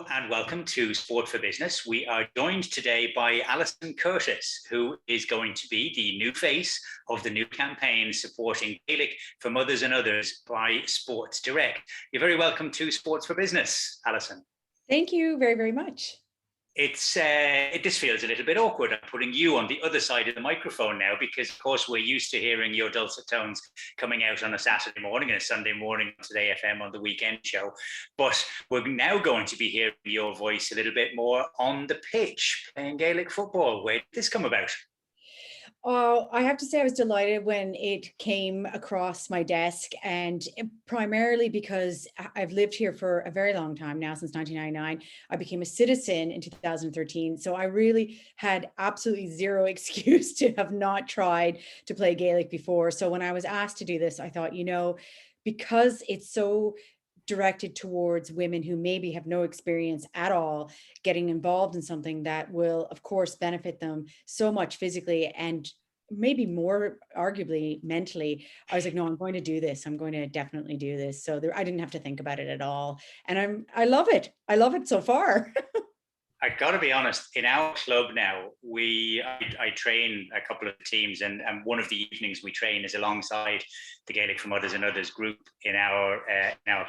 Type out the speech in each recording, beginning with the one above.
And welcome to Sport for Business. We are joined today by Alison Curtis, who is going to be the new face of the new campaign supporting Gaelic for mothers and others by Sports Direct. You're very welcome to Sports for Business, Alison. Thank you very, very much. This feels a little bit awkward. I'm putting you on the other side of the microphone now because, of course, we're used to hearing your dulcet tones coming out on a Saturday morning and a Sunday morning on Today FM on the weekend show. But we're now going to be hearing your voice a little bit more on the pitch, playing Gaelic football. Where did this come about? I have to say I was delighted when it came across my desk, and primarily because I've lived here for a very long time now, since 1999. I became a citizen in 2013, so I really had absolutely zero excuse to have not tried to play Gaelic before. So when I was asked to do this, I thought, because it's so directed towards women who maybe have no experience at all getting involved in something that will, of course, benefit them so much physically and maybe more arguably mentally. I was like, no, I'm going to do this. I'm going to definitely do this. So I didn't have to think about it at all. And I love it. I love it so far. I got to be honest, in our club now, I train a couple of teams, and one of the evenings we train is alongside the Gaelic for Mothers and Others group in our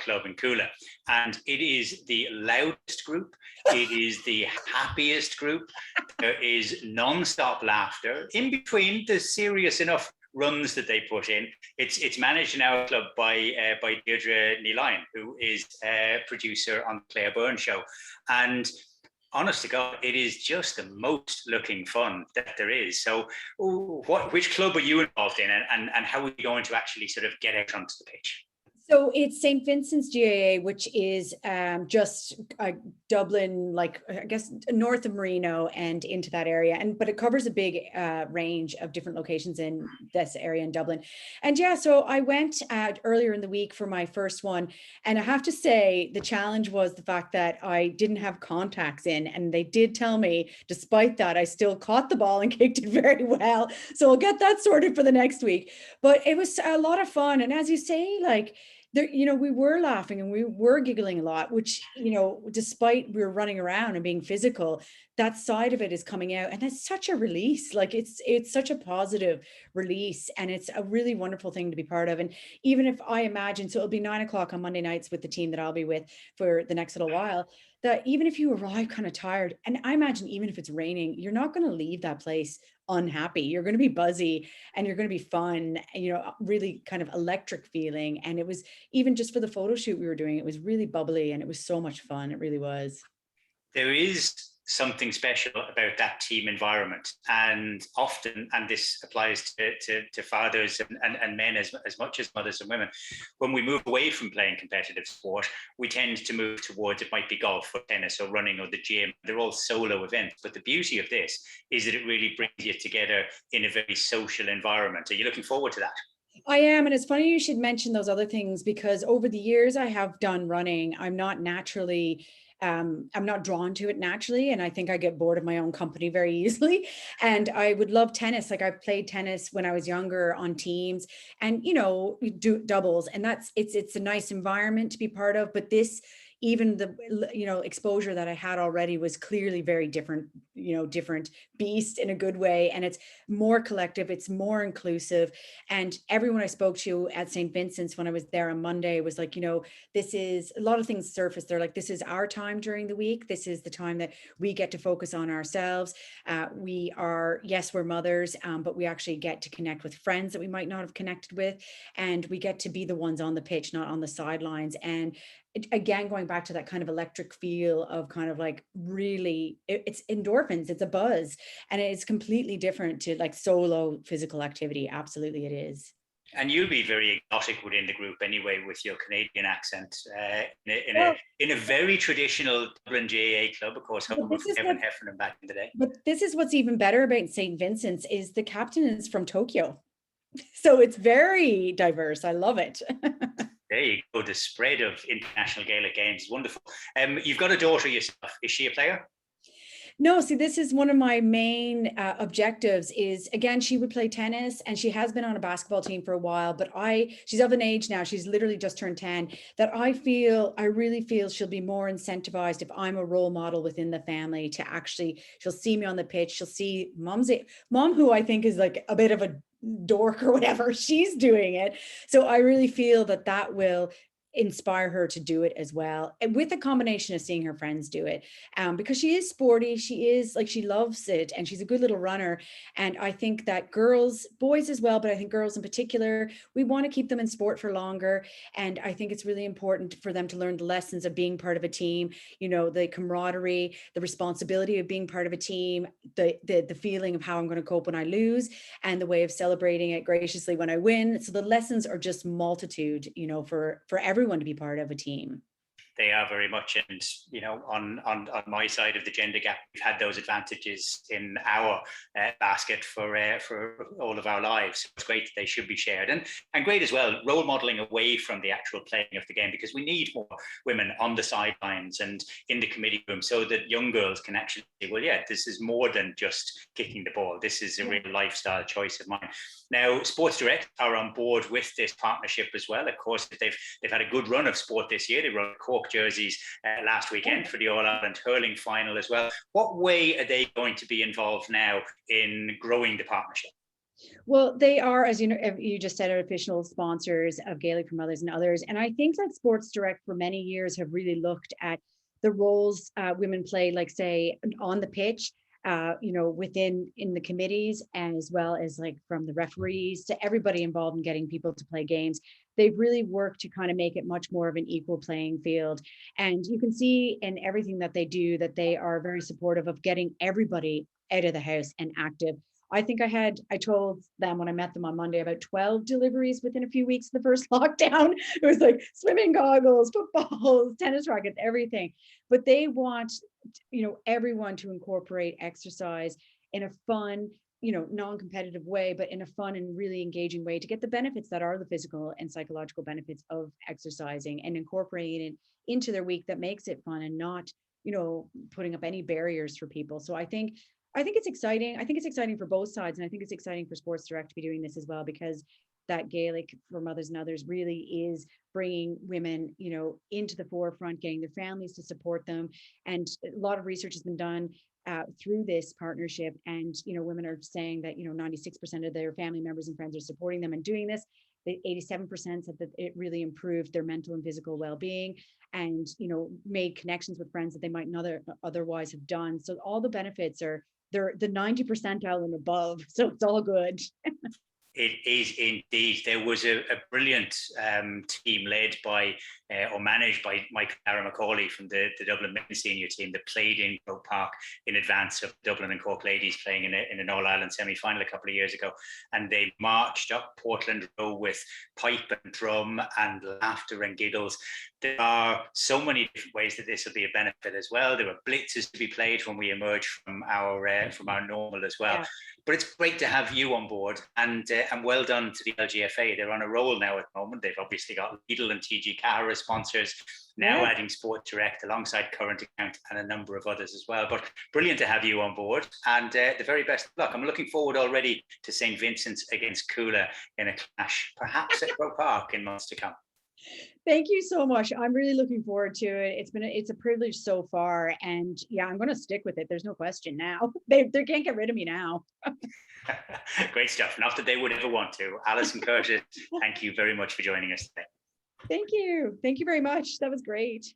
club in Coola. And it is the loudest group. It is the happiest group. There is non-stop laughter in between the serious enough runs that they put in. It's managed in our club by Deirdre Neeline, who is a producer on the Claire Byrne show. And honest to God, it is just the most looking fun that there is. So which club are you involved in, and how are you going to actually sort of get out onto the pitch? So it's St. Vincent's GAA, which is just Dublin, like I guess north of Marino and into that area, but it covers a big range of different locations in this area in Dublin. And yeah, so I went earlier in the week for my first one, and I have to say the challenge was the fact that I didn't have contacts in, and they did tell me, despite that, I still caught the ball and kicked it very well. So I'll get that sorted for the next week. But it was a lot of fun, and as you say, like, there, we were laughing and we were giggling a lot, which, despite we were running around and being physical, that side of it is coming out, and it's such a release. Like it's such a positive release, and it's a really wonderful thing to be part of. And even if I imagine, so it'll be 9 o'clock on Monday nights with the team that I'll be with for the next little while, that even if you arrive kind of tired, and I imagine even if it's raining, you're not going to leave that place unhappy. You're going to be buzzy, and you're going to be fun, and really kind of electric feeling. And it was, even just for the photo shoot we were doing, it was really bubbly, and it was so much fun. It really was. There is something special about that team environment, and often, and this applies to fathers and men as much as mothers and women, when we move away from playing competitive sport, we tend to move towards, it might be golf or tennis or running or the gym. They're all solo events, but the beauty of this is that it really brings you together in a very social environment. Are you looking forward to that? I am. And it's funny you should mention those other things, because over the years I have done running. I'm not drawn to it naturally. And I think I get bored of my own company very easily. And I would love tennis. Like I played tennis when I was younger on teams, and, we do doubles, and it's a nice environment to be part of. But this, even the, exposure that I had already was clearly very different, different beast in a good way. And it's more collective, it's more inclusive. And everyone I spoke to at St. Vincent's when I was there on Monday was like, this is, a lot of things surfaced. They're like, this is our time during the week. This is the time that we get to focus on ourselves. We are, yes, we're mothers, but we actually get to connect with friends that we might not have connected with. And we get to be the ones on the pitch, not on the sidelines. And again, going back to that kind of electric feel of kind of like really, it's endorphins, it's a buzz, and it's completely different to like solo physical activity. Absolutely it is. And you'll be very exotic within the group anyway, with your Canadian accent, in a very traditional Dublin GAA club, of course, home of Kevin Heffernan back in the day. But this is what's even better about St. Vincent's, is the captain is from Tokyo. So it's very diverse. I love it. There you go. The spread of international Gaelic games is wonderful. You've got a daughter yourself. Is she a player? No, see, this is one of my main objectives is, again, she would play tennis and she has been on a basketball team for a while, but she's of an age now, she's literally just turned 10, that I really feel she'll be more incentivized if I'm a role model within the family to actually, she'll see me on the pitch, she'll see mom, who I think is like a bit of a dork or whatever, she's doing it. So I really feel that that will inspire her to do it as well, and with a combination of seeing her friends do it, because she is sporty, she is like, she loves it, and she's a good little runner. And I think that boys as well, but I think girls in particular, we want to keep them in sport for longer. And I think it's really important for them to learn the lessons of being part of a team, the camaraderie, the responsibility of being part of a team, the feeling of how I'm going to cope when I lose, and the way of celebrating it graciously when I win. So the lessons are just multitude, for everyone to be part of a team. They are very much, and on my side of the gender gap, we've had those advantages in our basket for all of our lives. It's great that they should be shared, and great as well, role modeling away from the actual playing of the game, because we need more women on the sidelines and in the committee room, so that young girls can actually say, well, yeah, this is more than just kicking the ball. This is a real lifestyle choice of mine. Now, Sports Direct are on board with this partnership as well. Of course, they've had a good run of sport this year. They run Cork jerseys last weekend for the All-Ireland hurling final as well. What way are they going to be involved now in growing the partnership? Well, they are, as you know, you just said, official sponsors of Gaelic for Mothers and Others. And I think that Sports Direct for many years have really looked at the roles women play, like say on the pitch, in the committees, and as well as like from the referees to everybody involved in getting people to play games. They've really worked to kind of make it much more of an equal playing field. And you can see in everything that they do that they are very supportive of getting everybody out of the house and active. I think I told them when I met them on Monday, about 12 deliveries within a few weeks of the first lockdown. It was like swimming goggles, footballs, tennis rackets, everything. But they want, everyone to incorporate exercise in a fun, non-competitive way, but in a fun and really engaging way to get the benefits that are the physical and psychological benefits of exercising, and incorporating it into their week that makes it fun and not, putting up any barriers for people. So I think it's exciting. I think it's exciting for both sides. And I think it's exciting for Sports Direct to be doing this as well, because that Gaelic for Mothers and Others really is bringing women, into the forefront, getting their families to support them. And a lot of research has been done through this partnership. And, women are saying that, 96% of their family members and friends are supporting them and doing this. The 87% said that it really improved their mental and physical well-being, and, made connections with friends that they might not otherwise have done. So all the benefits they're the 90 percentile and above. So it's all good. It is indeed. There was a brilliant team led by or managed by Michael Macaulay from the Dublin men's senior team that played in Croke Park in advance of Dublin and Cork ladies playing in an All-Ireland semi-final a couple of years ago. And they marched up Portland Row with pipe and drum and laughter and giggles. There are so many different ways that this will be a benefit as well. There were blitzes to be played when we emerge from our normal as well. Yeah. But it's great to have you on board, and well done to the LGFA. They're on a roll now at the moment. They've obviously got Lidl and TG Car as sponsors, now adding Sport Direct alongside Current Account and a number of others as well. But brilliant to have you on board, and the very best of luck. I'm looking forward already to St. Vincent's against Coola in a clash, perhaps at Croke Park in months to come. Thank you so much. I'm really looking forward to it. It's a privilege so far, and yeah, I'm going to stick with it. There's no question now. They can't get rid of me now. Great stuff. Not that they would ever want to. Alison Curtis, thank you very much for joining us today. Thank you. Thank you very much. That was great.